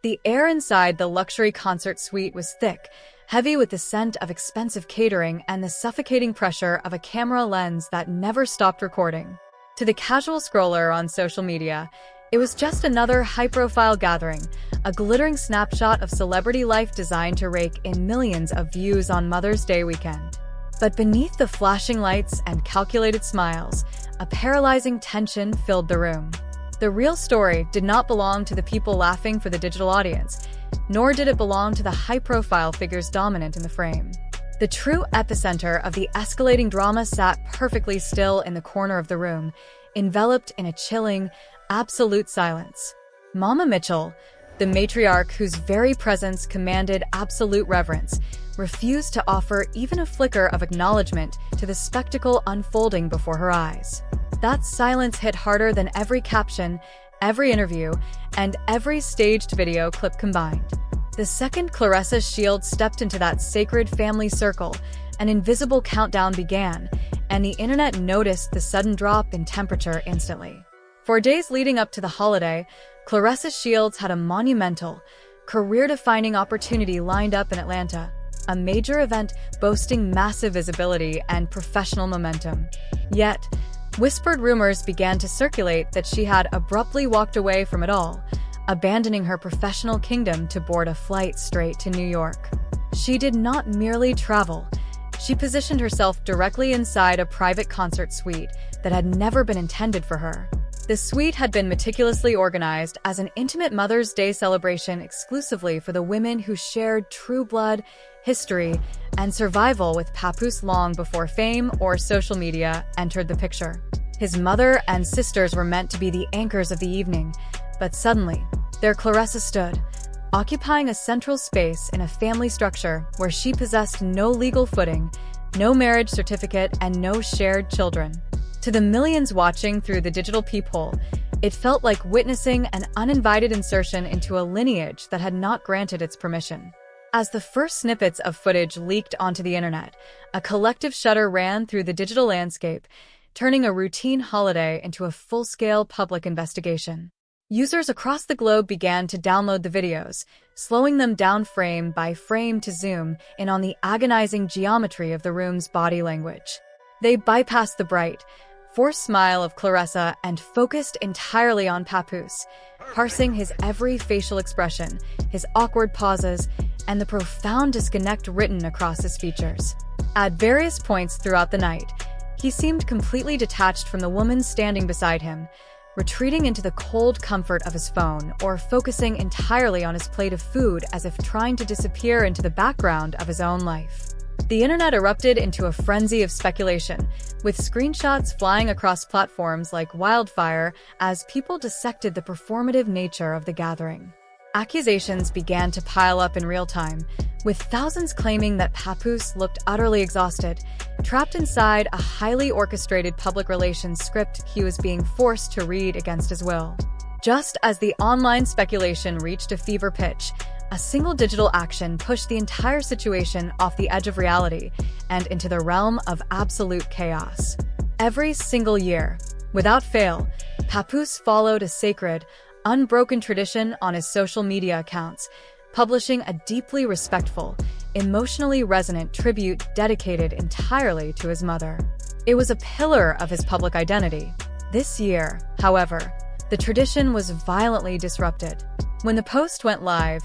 The air inside the luxury concert suite was thick, heavy with the scent of expensive catering and the suffocating pressure of a camera lens that never stopped recording. To the casual scroller on social media, it was just another high-profile gathering, a glittering snapshot of celebrity life designed to rake in millions of views on Mother's Day weekend. But beneath the flashing lights and calculated smiles, a paralyzing tension filled the room. The real story did not belong to the people laughing for the digital audience, nor did it belong to the high-profile figures dominant in the frame. The true epicenter of the escalating drama sat perfectly still in the corner of the room, enveloped in a chilling, absolute silence. Mama Mitchell, the matriarch whose very presence commanded absolute reverence, refused to offer even a flicker of acknowledgement to the spectacle unfolding before her eyes. That silence hit harder than every caption, every interview, and every staged video clip combined. The second Claressa's shield stepped into that sacred family circle, an invisible countdown began, and the internet noticed the sudden drop in temperature instantly. For days leading up to the holiday, Claressa Shields had a monumental, career-defining opportunity lined up in Atlanta, a major event boasting massive visibility and professional momentum. Yet, whispered rumors began to circulate that she had abruptly walked away from it all, abandoning her professional kingdom to board a flight straight to New York. She did not merely travel. She positioned herself directly inside a private concert suite that had never been intended for her. The suite had been meticulously organized as an intimate Mother's Day celebration exclusively for the women who shared true blood, history, and survival with Papoose long before fame or social media entered the picture. His mother and sisters were meant to be the anchors of the evening, but suddenly, there Claressa stood, occupying a central space in a family structure where she possessed no legal footing, no marriage certificate, and no shared children. To the millions watching through the digital peephole, it felt like witnessing an uninvited insertion into a lineage that had not granted its permission. As the first snippets of footage leaked onto the internet, a collective shudder ran through the digital landscape, turning a routine holiday into a full-scale public investigation. Users across the globe began to download the videos, slowing them down frame by frame to zoom in on the agonizing geometry of the room's body language. They bypassed the bright, forced smile of Claressa and focused entirely on Papoose, parsing his every facial expression, his awkward pauses, and the profound disconnect written across his features. At various points throughout the night, he seemed completely detached from the woman standing beside him, retreating into the cold comfort of his phone or focusing entirely on his plate of food as if trying to disappear into the background of his own life. The internet erupted into a frenzy of speculation, with screenshots flying across platforms like wildfire as people dissected the performative nature of the gathering. Accusations began to pile up in real time, with thousands claiming that Papoose looked utterly exhausted, trapped inside a highly orchestrated public relations script he was being forced to read against his will. Just as the online speculation reached a fever pitch, a single digital action pushed the entire situation off the edge of reality and into the realm of absolute chaos. Every single year, without fail, Papoose followed a sacred, unbroken tradition on his social media accounts, publishing a deeply respectful, emotionally resonant tribute dedicated entirely to his mother. It was a pillar of his public identity. This year, however, the tradition was violently disrupted. When the post went live,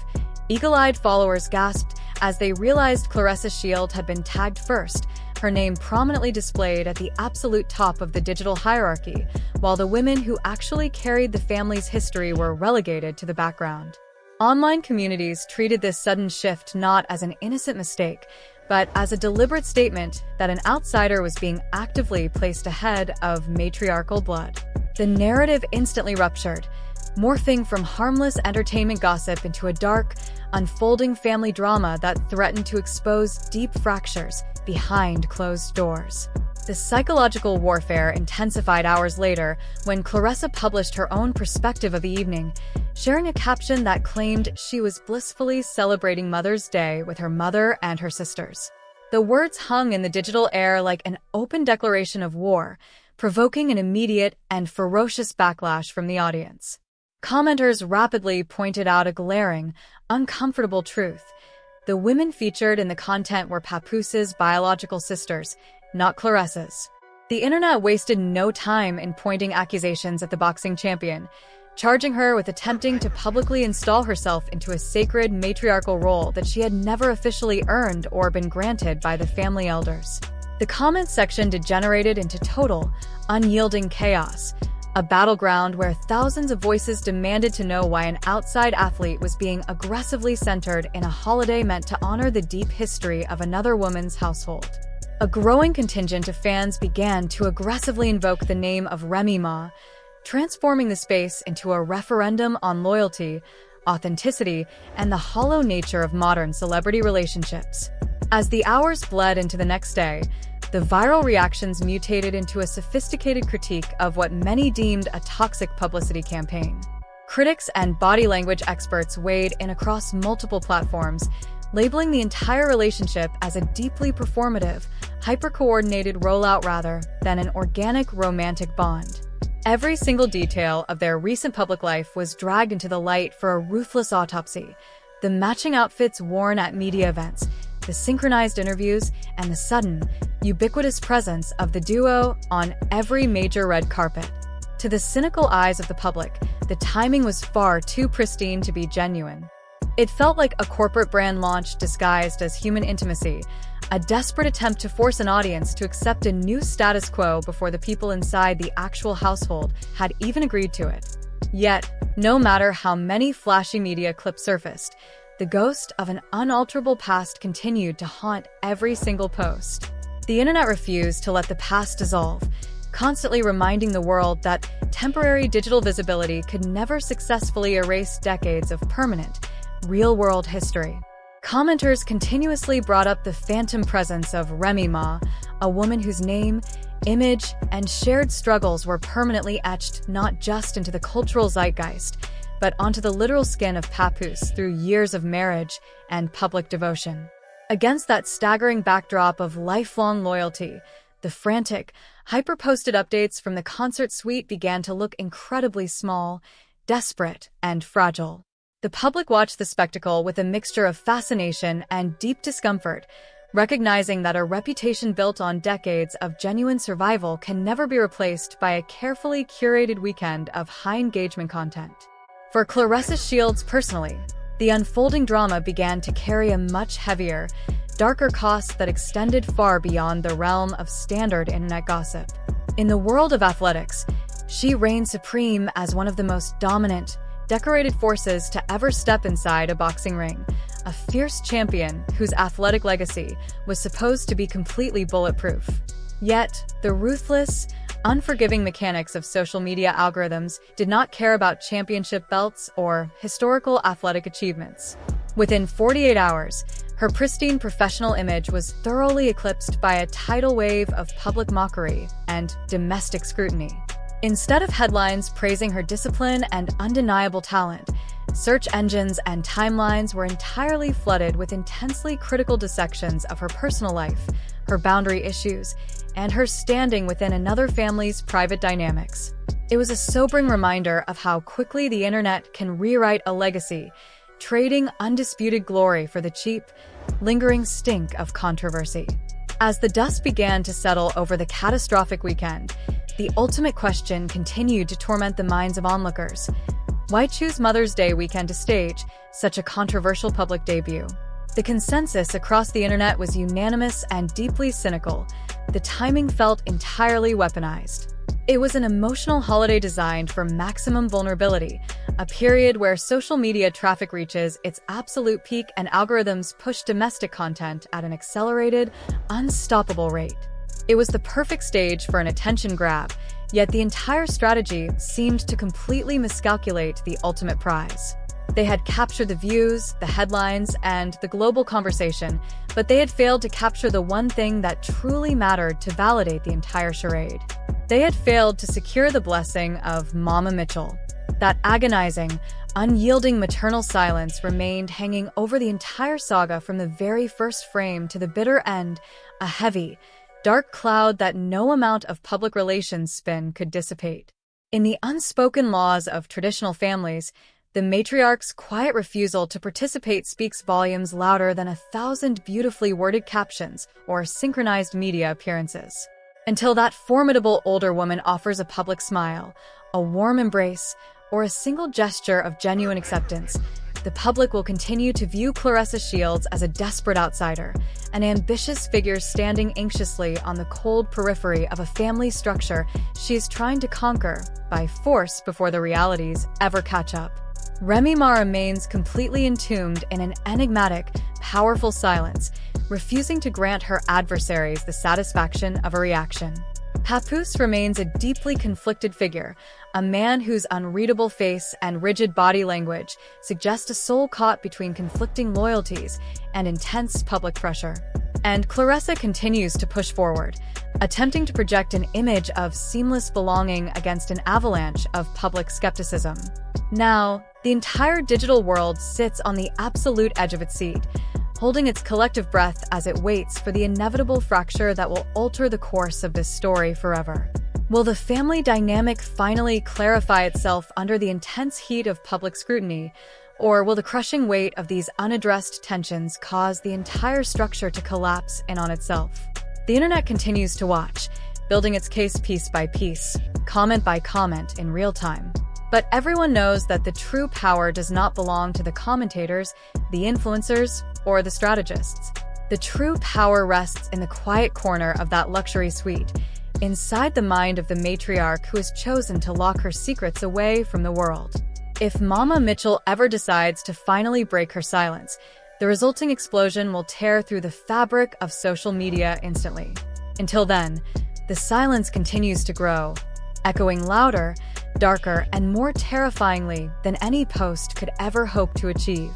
eagle-eyed followers gasped as they realized Claressa Shield had been tagged first, her name prominently displayed at the absolute top of the digital hierarchy, while the women who actually carried the family's history were relegated to the background. Online communities treated this sudden shift not as an innocent mistake, but as a deliberate statement that an outsider was being actively placed ahead of matriarchal blood. The narrative instantly ruptured, morphing from harmless entertainment gossip into a dark, unfolding family drama that threatened to expose deep fractures behind closed doors. The psychological warfare intensified hours later when Claressa published her own perspective of the evening, sharing a caption that claimed she was blissfully celebrating Mother's Day with her mother and her sisters. The words hung in the digital air like an open declaration of war, provoking an immediate and ferocious backlash from the audience. Commenters rapidly pointed out a glaring, uncomfortable truth. The women featured in the content were Papoose's biological sisters, not Claressa's. The internet wasted no time in pointing accusations at the boxing champion, charging her with attempting to publicly install herself into a sacred matriarchal role that she had never officially earned or been granted by the family elders. The comment section degenerated into total, unyielding chaos, a battleground where thousands of voices demanded to know why an outside athlete was being aggressively centered in a holiday meant to honor the deep history of another woman's household. A growing contingent of fans began to aggressively invoke the name of Remy Ma, transforming the space into a referendum on loyalty, authenticity, and the hollow nature of modern celebrity relationships. As the hours bled into the next day, the viral reactions mutated into a sophisticated critique of what many deemed a toxic publicity campaign. Critics and body language experts weighed in across multiple platforms, labeling the entire relationship as a deeply performative, hyper-coordinated rollout rather than an organic romantic bond. Every single detail of their recent public life was dragged into the light for a ruthless autopsy. The matching outfits worn at media events, the synchronized interviews, and the sudden, ubiquitous presence of the duo on every major red carpet. To the cynical eyes of the public, the timing was far too pristine to be genuine. It felt like a corporate brand launch disguised as human intimacy, a desperate attempt to force an audience to accept a new status quo before the people inside the actual household had even agreed to it. Yet, no matter how many flashy media clips surfaced, the ghost of an unalterable past continued to haunt every single post. The internet refused to let the past dissolve, constantly reminding the world that temporary digital visibility could never successfully erase decades of permanent, real-world history. Commenters continuously brought up the phantom presence of Remy Ma, a woman whose name, image, and shared struggles were permanently etched not just into the cultural zeitgeist, but onto the literal skin of Papoose through years of marriage and public devotion. Against that staggering backdrop of lifelong loyalty, the frantic, hyper-posted updates from the concert suite began to look incredibly small, desperate, and fragile. The public watched the spectacle with a mixture of fascination and deep discomfort, recognizing that a reputation built on decades of genuine survival can never be replaced by a carefully curated weekend of high-engagement content. For Claressa Shields personally, the unfolding drama began to carry a much heavier, darker cost that extended far beyond the realm of standard internet gossip. In the world of athletics, she reigned supreme as one of the most dominant, decorated forces to ever step inside a boxing ring, a fierce champion whose athletic legacy was supposed to be completely bulletproof. Yet, the ruthless, unforgiving mechanics of social media algorithms did not care about championship belts or historical athletic achievements. Within 48 hours, her pristine professional image was thoroughly eclipsed by a tidal wave of public mockery and domestic scrutiny. Instead of headlines praising her discipline and undeniable talent, search engines and timelines were entirely flooded with intensely critical dissections of her personal life, her boundary issues, and her standing within another family's private dynamics. It was a sobering reminder of how quickly the internet can rewrite a legacy, trading undisputed glory for the cheap, lingering stink of controversy. As the dust began to settle over the catastrophic weekend, the ultimate question continued to torment the minds of onlookers. Why choose Mother's Day weekend to stage such a controversial public debut? The consensus across the internet was unanimous and deeply cynical. The timing felt entirely weaponized. It was an emotional holiday designed for maximum vulnerability, a period where social media traffic reaches its absolute peak and algorithms push domestic content at an accelerated, unstoppable rate. It was the perfect stage for an attention grab, yet the entire strategy seemed to completely miscalculate the ultimate prize. They had captured the views, the headlines, and the global conversation, but they had failed to capture the one thing that truly mattered to validate the entire charade. They had failed to secure the blessing of Mama Mitchell. That agonizing, unyielding maternal silence remained hanging over the entire saga from the very first frame to the bitter end, a heavy, dark cloud that no amount of public relations spin could dissipate. In the unspoken laws of traditional families, the matriarch's quiet refusal to participate speaks volumes louder than 1,000 beautifully worded captions or synchronized media appearances. Until that formidable older woman offers a public smile, a warm embrace, or a single gesture of genuine acceptance, the public will continue to view Claressa Shields as a desperate outsider, an ambitious figure standing anxiously on the cold periphery of a family structure she is trying to conquer by force before the realities ever catch up. Remy remains completely entombed in an enigmatic, powerful silence, refusing to grant her adversaries the satisfaction of a reaction. Papoose remains a deeply conflicted figure, a man whose unreadable face and rigid body language suggest a soul caught between conflicting loyalties and intense public pressure. And Claressa continues to push forward, attempting to project an image of seamless belonging against an avalanche of public skepticism. Now, the entire digital world sits on the absolute edge of its seat, holding its collective breath as it waits for the inevitable fracture that will alter the course of this story forever. Will the family dynamic finally clarify itself under the intense heat of public scrutiny, or will the crushing weight of these unaddressed tensions cause the entire structure to collapse in on itself? The internet continues to watch, building its case piece by piece, comment by comment in real time. But everyone knows that the true power does not belong to the commentators, the influencers, or the strategists. The true power rests in the quiet corner of that luxury suite, inside the mind of the matriarch who has chosen to lock her secrets away from the world. If Mama Mitchell ever decides to finally break her silence, the resulting explosion will tear through the fabric of social media instantly. Until then, the silence continues to grow, echoing louder, darker, and more terrifyingly than any post could ever hope to achieve.